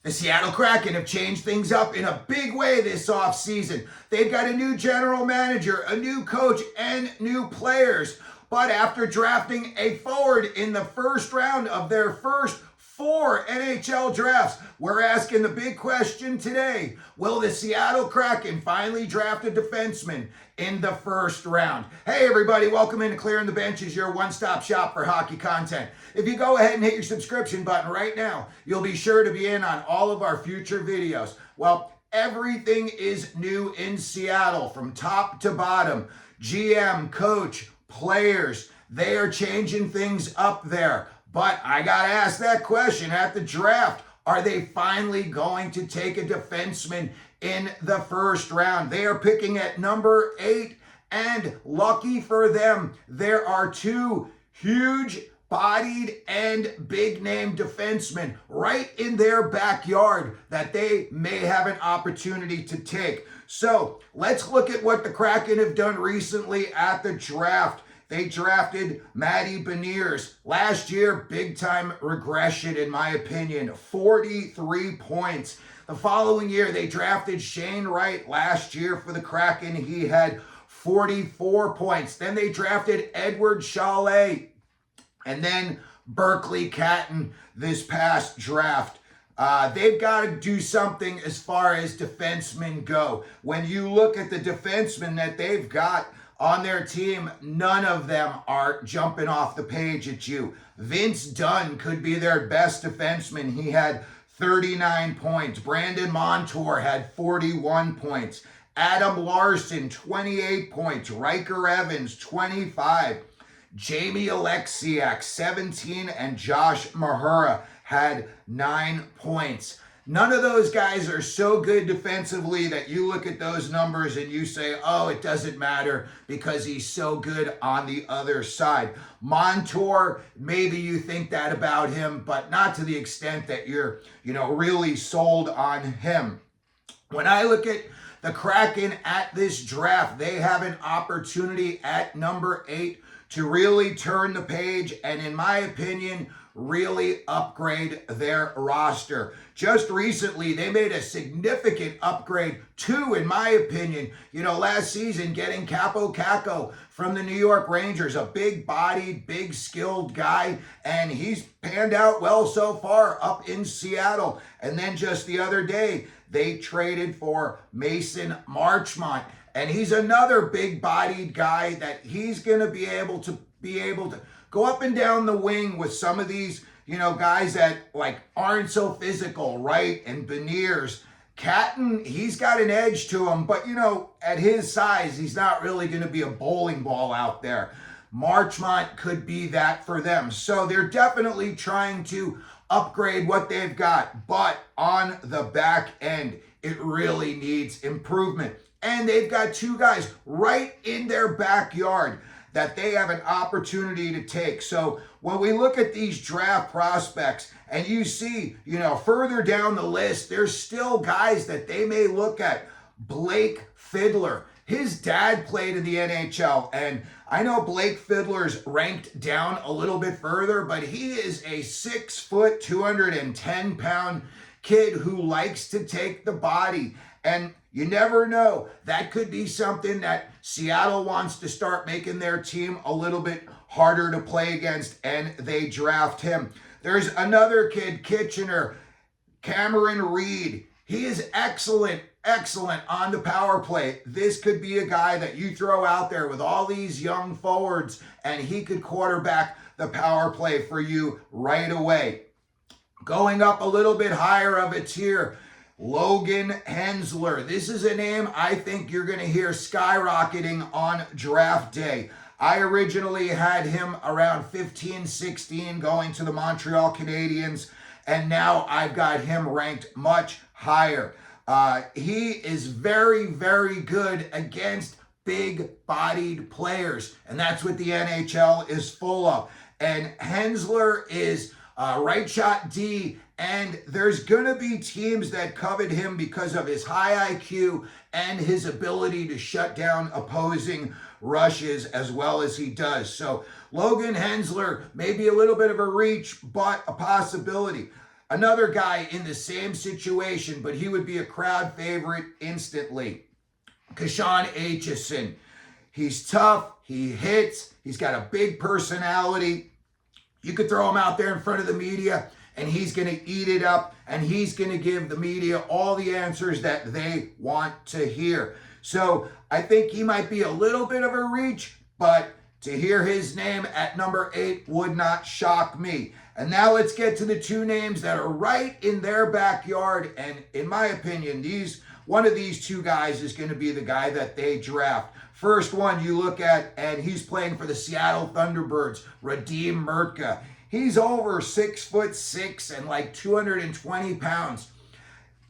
The Seattle Kraken have changed things up in a big way this offseason. They've got a new general manager, a new coach, and new players. But after drafting a forward in the first round of their first 4 NHL drafts, we're asking the big question today. Will the Seattle Kraken finally draft a defenseman in the first round? Hey everybody, welcome into Clearing the Benches, your one-stop shop for hockey content. If you go ahead and hit your subscription button right now, you'll be sure to be in on all of our future videos. Well, everything is new in Seattle from top to bottom. GM, coach, players, they are changing things up there. But I got to ask that question at the draft. Are they finally going to take a defenseman in the first round? They are picking at number 8, and lucky for them, there are 2 huge-bodied and big-name defensemen right in their backyard that they may have an opportunity to take. So let's look at what the Kraken have done recently at the draft. They drafted Matty Beniers. Last year, big-time regression, in my opinion, 43 points. The following year, they drafted Shane Wright. Last year for the Kraken, he had 44 points. Then they drafted Edward Chalet and then Berkeley Catton this past draft. They've got to do something as far as defensemen go. When you look at the defensemen that they've got on their team, none of them are jumping off the page at you. Vince Dunn could be their best defenseman. He had 39 points. Brandon Montour had 41 points. Adam Larson, 28 points. Riker Evans, 25. Jamie Alexiak, 17. And Josh Mahura had 9 points. None of those guys are so good defensively that you look at those numbers and you say, oh, it doesn't matter because he's so good on the other side. Montour, maybe you think that about him, but not to the extent that you're, really sold on him. When I look at the Kraken at this draft, they have an opportunity at number 8 to really turn the page and, in my opinion, really upgrade their roster. Just recently, they made a significant upgrade, 2, in my opinion. Last season, getting Capo Caco from the New York Rangers, a big-bodied, big-skilled guy, and he's panned out well so far up in Seattle. And then just the other day, they traded for Mason Marchment, and he's another big-bodied guy that he's going to be able to go up and down the wing with some of these, guys that aren't so physical, right? And Beniers. Catton, he's got an edge to him, but at his size, he's not really going to be a bowling ball out there. Marchment could be that for them. So they're definitely trying to upgrade what they've got, but on the back end, it really needs improvement. And they've got 2 guys right in their backyard that they have an opportunity to take. So when we look at these draft prospects and you see, further down the list, there's still guys that they may look at. Blake Fiddler, his dad played in the NHL, and I know Blake Fiddler's ranked down a little bit further, but he is a 6 foot, 210 pound kid who likes to take the body. And you never know. That could be something that Seattle wants to start making their team a little bit harder to play against, and they draft him. There's another kid, Kitchener, Cameron Reed. He is excellent on the power play. This could be a guy that you throw out there with all these young forwards, and he could quarterback the power play for you right away. Going up a little bit higher of a tier, Logan Hensler. This is a name I think you're going to hear skyrocketing on draft day. I originally had him around 15, 16 going to the Montreal Canadiens, and now I've got him ranked much higher. He is very, very good against big-bodied players, and that's what the NHL is full of. And Hensler is right shot D, and there's going to be teams that covet him because of his high IQ and his ability to shut down opposing rushes as well as he does. So Logan Hensler may be a little bit of a reach, but a possibility. Another guy in the same situation, but he would be a crowd favorite instantly. Kashawn Aitchison. He's tough. He hits. He's got a big personality. You could throw him out there in front of the media, and he's going to eat it up, and he's going to give the media all the answers that they want to hear. So I think he might be a little bit of a reach, but to hear his name at number 8 would not shock me. And now let's get to the 2 names that are right in their backyard. And in my opinion, one of these 2 guys is going to be the guy that they draft. First one you look at, and he's playing for the Seattle Thunderbirds, Radim Mertka. He's over 6'6" and like 220 pounds.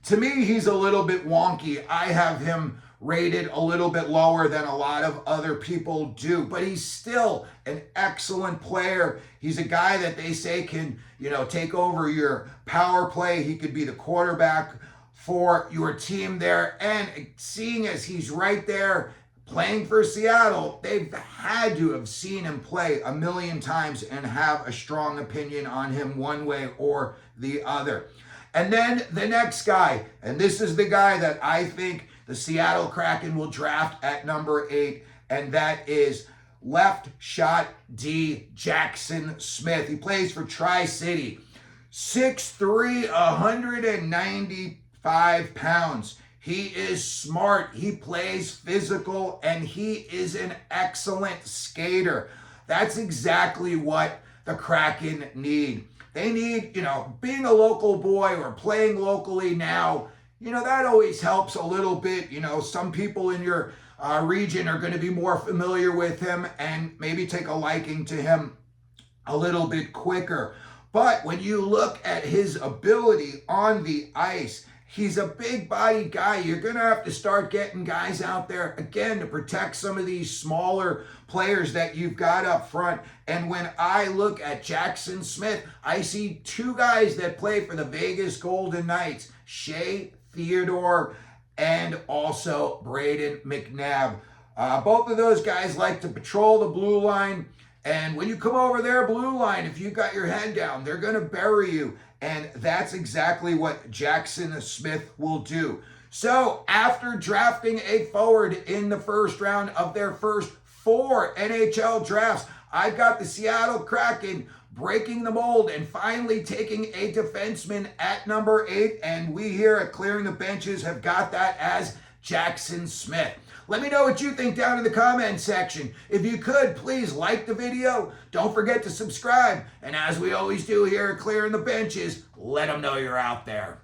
To me, he's a little bit wonky. I have him rated a little bit lower than a lot of other people do, but he's still an excellent player. He's a guy that they say can, take over your power play. He could be the quarterback for your team there. And seeing as he's right there playing for Seattle, they've had to have seen him play a million times and have a strong opinion on him one way or the other. And then the next guy, and this is the guy that I think the Seattle Kraken will draft at number 8, and that is left shot D Jackson Smith. He plays for Tri-City. 6'3", 195 pounds. He is smart. He plays physical, and he is an excellent skater. That's exactly what the Kraken need. They need, being a local boy or playing locally now, that always helps a little bit. Some people in your region are going to be more familiar with him and maybe take a liking to him a little bit quicker. But when you look at his ability on the ice, he's a big-bodied guy. You're going to have to start getting guys out there, again, to protect some of these smaller players that you've got up front. And when I look at Jackson Smith, I see 2 guys that play for the Vegas Golden Knights, Shea Theodore and also Braden McNabb. Both of those guys like to patrol the blue line. And when you come over their blue line, if you got your head down, they're going to bury you. And that's exactly what Jackson Smith will do. So after drafting a forward in the first round of their first 4 NHL drafts, I've got the Seattle Kraken breaking the mold and finally taking a defenseman at number 8. And we here at Clearing the Benches have got that as Jackson Smith. Let me know what you think down in the comment section. If you could, please like the video. Don't forget to subscribe. And as we always do here at Clearing the Benches, let them know you're out there.